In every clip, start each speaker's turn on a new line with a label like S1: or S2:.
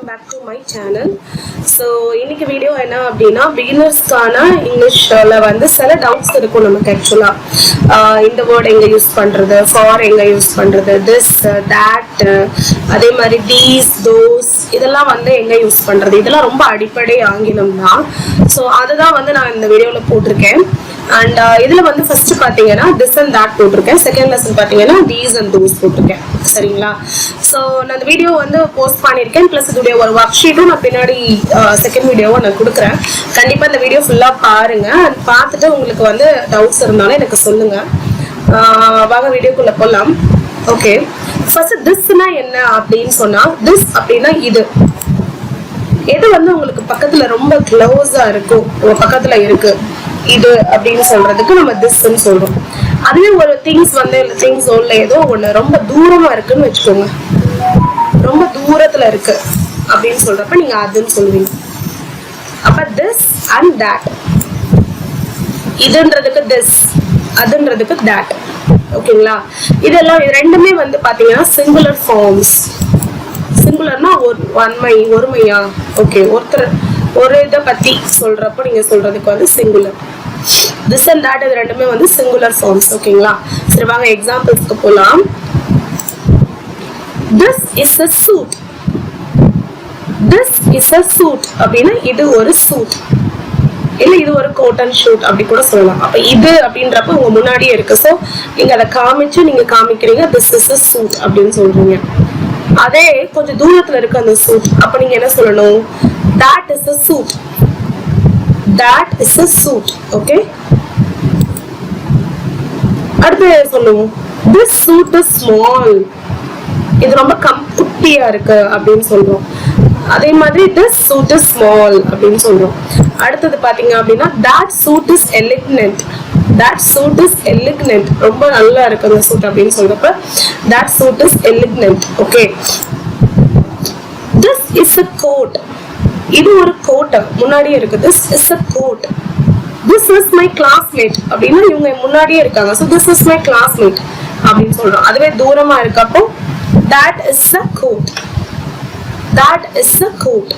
S1: back to my channel. So இன்னைக்கு video என்ன அப்படினா beginnersக்கான இங்கிலீஷ்ல வந்து சில டவுட்ஸ் இருக்கும் நமக்கு एक्चुअली இந்த வேர்ட் எங்க யூஸ் பண்றது for எங்க யூஸ் பண்றது this that அதே மாதிரி these those இதெல்லாம் வந்து எங்க யூஸ் பண்றது இதெல்லாம் ரொம்ப அடிப்படை ஆங்கிலம் தான். சோ அதுதான் வந்து நான் இந்த வீடியோல போட்டுருக்கேன். And இதுல வந்து ஃபர்ஸ்ட் பாத்தீங்கன்னா this and that போட்டுருக்கேன். செகண்ட் லெசன் பாத்தீங்கன்னா these and those போட்டுருக்கேன். சரிங்களா? சோ நான் இந்த வீடியோ வந்து போஸ்ட் பண்ணிருக்கேன். பிளஸ் இதோட ஒரு ஒர்க் ஷீட்டும் நான் பின்னாடி செகண்ட் வீடியோவை நான் கொடுக்குறேன். கண்டிப்பா இந்த வீடியோ ஃபுல்லா பாருங்க. அண்ட் பார்த்துட்டு உங்களுக்கு வந்து டவுட்ஸ் இருந்தாலும் எனக்கு சொல்லுங்க. வாங்க வீடியோக்குள்ள போலாம். ஓகே, ஃபர்ஸ்ட் திஸ்னா என்ன அப்படின்னு சொன்னா this அப்படின்னா இது எது வந்து உங்களுக்கு பக்கத்துல ரொம்ப க்ளோஸா இருக்கும், உங்க பக்கத்துல இருக்கு இது அப்படின்னு சொல்றதுக்கு நம்ம திஸ்ன்னு சொல்றோம். அதுவே ஒரு திங்ஸ் வந்து திங்ஸ் உள்ள ஏதோ ஒண்ணு ரொம்ப தூரமா இருக்குன்னு வச்சுக்கோங்க, ரொம்ப தூரத்துல இருக்கு அப்படின்னு சொல்றப்ப நீங்க அதுன்னு சொல்லுவீங்க. அப்ப this and that, இதுன்றதுக்கு this, அதுன்றதுக்கு that. ஓகேங்களா? இதெல்லாம் ரெண்டுமே வந்து பாத்தீங்கன்னா சிங்குலர் ஃபார்ம்ஸ். சிங்குலர்னா ஒருமையா, ஓகே, ஒருத்தர் ஒரு இதை பத்தி சொல்றப்ப நீங்க சொல்றதுக்கு வந்து சிங்குலர். this and that இது ரெண்டுமே வந்து சிங்குலர் ஃபார்ம்ஸ். ஓகேங்களா? சரி வாங்க எக்ஸாம்பிள்ஸ்க்கு போலாம். this is a suit. this is a suit அப்படின்னா இது ஒரு சூட், இல்ல இது ஒரு கோட்டன் ஷூட் அப்படி கூட சொல்லலாம். அப்ப இது அப்படின்றப்ப உங்க முன்னாடியே இருக்கு. சோ நீங்க அதை காமிச்சு நீங்க காமிக்கிறீங்க this is a suit அப்படின்னு சொல்றீங்க. அதே கொஞ்சம் தூரத்துல இருக்கு அந்த சூட், அப்ப நீங்க என்ன சொல்லணும்? that is a suit. that is a suit. Okay, அடுத்து சொல்லுவோம் this suit is small. இது ரொம்ப குட்டியா இருக்கு அப்படின்னு சொல்றோம். அதே மாதிரி this suit is small அப்படின்னு சொல்றோம். அடுத்தது பாத்தீங்க அப்படின்னா that suit is elegant. that suit is elegant, ரொம்ப நல்லா இருக்கு அந்த சூட் அப்படின்னு சொல்றப்ப that suit is elegant. Okay, this is a coat. இது ஒரு கோட் முன்னாடியே இருக்கு. this is a coat. this is my classmate அப்படின்னா இவங்க முன்னாடியே இருக்காங்க. so this is my classmate அப்படின்னு சொல்றோம். அதுவே தூரமா இருக்கப்போ that is a coat. that is a coat.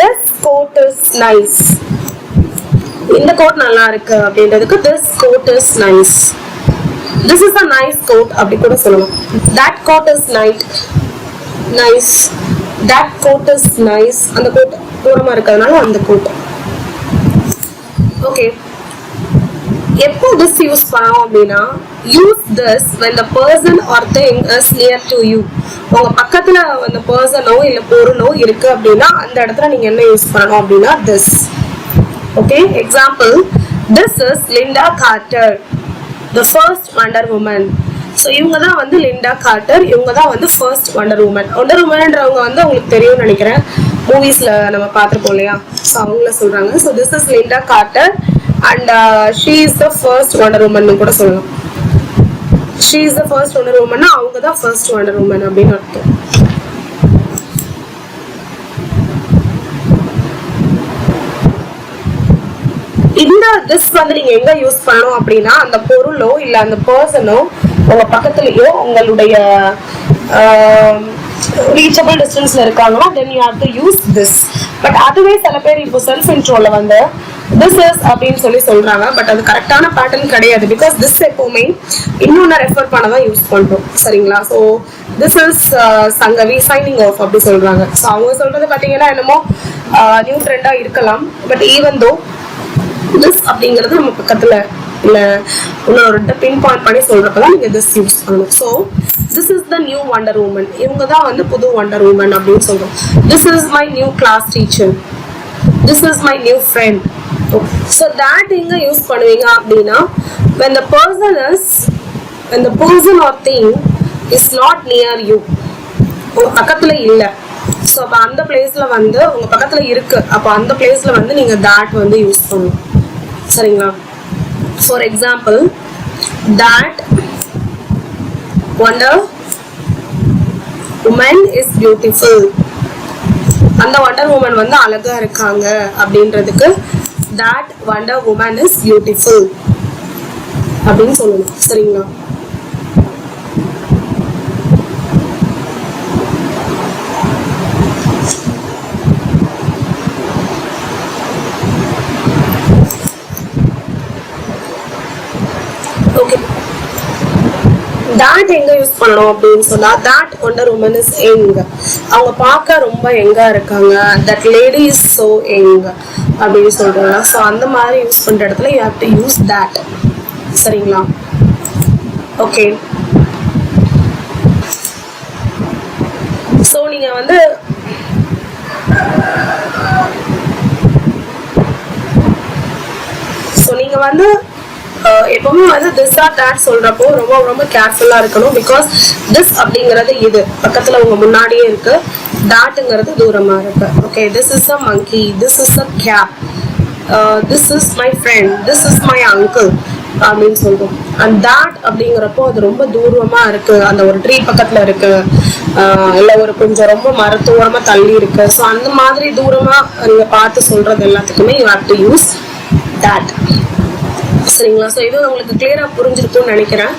S1: this coat is nice. இந்த கோட் நல்லா இருக்கு அப்படின்றதுக்கு this coat is nice. this is a nice coat அப்படி கூட சொல்லலாம். that coat is nice. that coat is nice. அந்த கோட் தூரமா இருக்கிறதுனால அந்த கோட். ஓகே, எப்போ this யூஸ் பண்ணலாம் அப்படின்னா use this when the person or thing is near to you. உங்க பக்கத்துல அந்த பர்சனோ இல்ல பொருளோ இருக்கு அப்படின்னா அந்த இடத்துல நீங்க என்ன யூஸ் பண்ணணும் அப்படின்னா this. Okay, example this is Lynda Carter, the first Wonder Woman. So இவங்க தான் வந்து லிண்டா கார்ட்டர், இவங்க தான் வந்து ஃபர்ஸ்ட் வண்டர் உமன்ன்றவங்க வந்து உங்களுக்கு தெரியும்னு நினைக்கிறேன், மூவிஸ்ல நம்ம பார்த்துருப்போம் இல்லையா? ஸோ அவங்கள சொல்றாங்க. So this is Lynda Carter and she is the first Wonder Woman கூட சொல்லலாம். She is the first Wonder உமன்னா அவங்க தான் ஃபர்ஸ்ட் வண்டர் உமன் அப்படின்னு அர்த்தம். இந்த திஸ் வந்து நீங்க எங்க யூஸ் பண்ணணும் அப்படின்னா அந்த பொருளோ இல்ல அந்த பர்சனோ உங்க பக்கத்துலயோ உங்களுடைய ரீச்சபிள் டிஸ்டன்ஸ்ல இருக்காங்களோ then you have to use this. But அதுவே சில பேர் இப்போ செல்ஃப் இன்ட்ரோல வந்து this is அப்படின்னு சொல்றாங்க. பட் அது கரெக்டான பேட்டர்ன் கிடையாது. பிகாஸ் this எப்பவுமே இன்னொன்னு ரெஃபர் பண்ண தான் யூஸ் பண்றோம். சரிங்களா? So this is Sangavi signing off அப்படி சொல்றாங்க. ஸோ அவங்க சொல்றது பாத்தீங்கன்னா என்னமோ நியூ ட்ரெண்டா இருக்கலாம். பட் ஈவன் தோ this அப்படிங்கிறது நம்ம பக்கத்துல இல்ல இன்னொரு பின் பாயிண்ட் பண்ணி சொல்றப்பதான் நீங்க this யூஸ் பண்ணணும். So this is the new wonder woman. இவங்க தான் வந்து புது wonder woman அப்படின்னு சொல்றோம். this is my new class teacher. this is my new friend. so that எங்க யூஸ் பண்ணுவீங்க அப்படின்னா when the person or thing is not near you, உங்க பக்கத்துல இல்ல. ஸோ அப்ப அந்த பிளேஸ்ல வந்து உங்க பக்கத்துல இருக்கு, அப்ப அந்த பிளேஸ்ல வந்து நீங்க that வந்து யூஸ் பண்ணணும். சரிங்களா? For example that wonder woman is beautiful. அந்த wonder woman வந்து அழகா இருக்காங்க அப்படின்றதுக்கு that wonder woman is beautiful அப்படின்னு சொல்லணும். சரிங்களா? that எங்க யூஸ் பண்ணணும் அப்படின்னு சொன்னா that wonder woman is young, அவங்க பார்க்க ரொம்ப யங்கா இருக்காங்க, that lady is so young அப்படின்னு சொல்றாங்க. ஸோ அந்த மாதிரி யூஸ் பண்ற இடத்துல you have to use that. சரிங்களா? ஓகே. ஸோ நீங்க வந்து எப்பவுமே வந்து திஸ் ஆர் தட் சொல்றப்போ ரொம்ப ரொம்ப கேர்ஃபுல்லா இருக்கணும். பிகாஸ் திஸ் அப்படிங்கிறது இது பக்கத்துல உங்க முன்னாடியே இருக்கு, தாட்ங்கிறது தூரமா இருக்கு. Okay, this is a monkey, this is a cap, this is my friend, this is my uncle அப்படின்னு சொல்றோம். அண்ட் தாட் அப்படிங்கிறப்போ அது ரொம்ப தூரமா இருக்கு, அந்த ஒரு ட்ரீ பக்கத்துல இருக்கு, இல்ல ஒரு கொஞ்சம் ரொம்ப மரத்தோரமா தள்ளி இருக்கு. ஸோ அந்த மாதிரி தூரமா நீங்க பார்த்து சொல்றது எல்லாத்துக்குமே you have to use that. சரிங்களா? ஸோ இது உங்களுக்கு கிளியரா புரிஞ்சிருக்கும்னு நினைக்கிறேன்.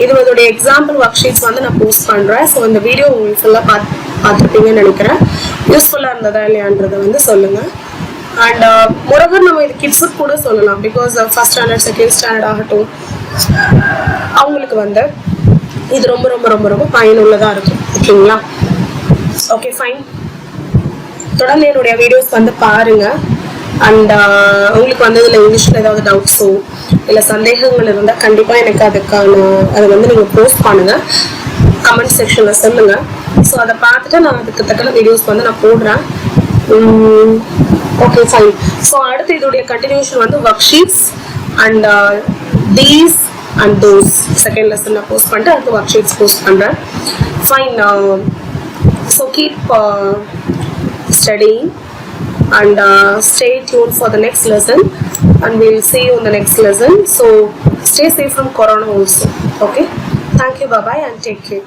S1: இதோட எக்ஸாம்பிள் ஒர்க் ஷீட்ஸ் வந்து நான் போஸ்ட் பண்றேன். ஸோ இந்த வீடியோ உங்களுக்கு ஃபுல்லாக பார்த்துருப்பீங்கன்னு நினைக்கிறேன். யூஸ்ஃபுல்லா இருந்ததா இல்லையான்றதை வந்து சொல்லுங்க. அண்ட் மொரவர் நம்ம இது கிட்ஸுக்கு கூட சொல்லலாம். Because first standard second standard ஆகட்டும், அவங்களுக்கு வந்து இது ரொம்ப ரொம்ப ரொம்ப ரொம்ப பயனுள்ளதா இருக்கும். ஓகேங்களா? Okay, fine. தொடர்ந்து என்னுடைய வீடியோஸ் வந்து பாருங்க. அண்ட் உங்களுக்கு வந்து இதில் இங்கிலீஷில் ஏதாவது டவுட்ஸோ இல்லை சந்தேகங்கள் இருந்தால் கண்டிப்பாக எனக்கு அதை வந்து நீங்கள் போஸ்ட் பண்ணுங்கள், கமெண்ட் செக்ஷனில் சொல்லுங்கள். ஸோ அதை பார்த்துட்டு நான் அதுக்கு தக்கன வீடியோஸ் வந்து நான் போடுறேன். Okay, fine. ஸோ அடுத்து இதோடைய கண்டினியூஷன் வந்து work sheets and these and those second lesson நான் போஸ்ட் பண்ணிட்டு அடுத்து ஒர்க் ஷீட்ஸ் போஸ்ட் பண்ணுறேன். Fine. So keep studying and stay tuned for the next lesson, and we will see you in the next lesson. So stay safe from corona also. Okay, thank you, bye bye and take care.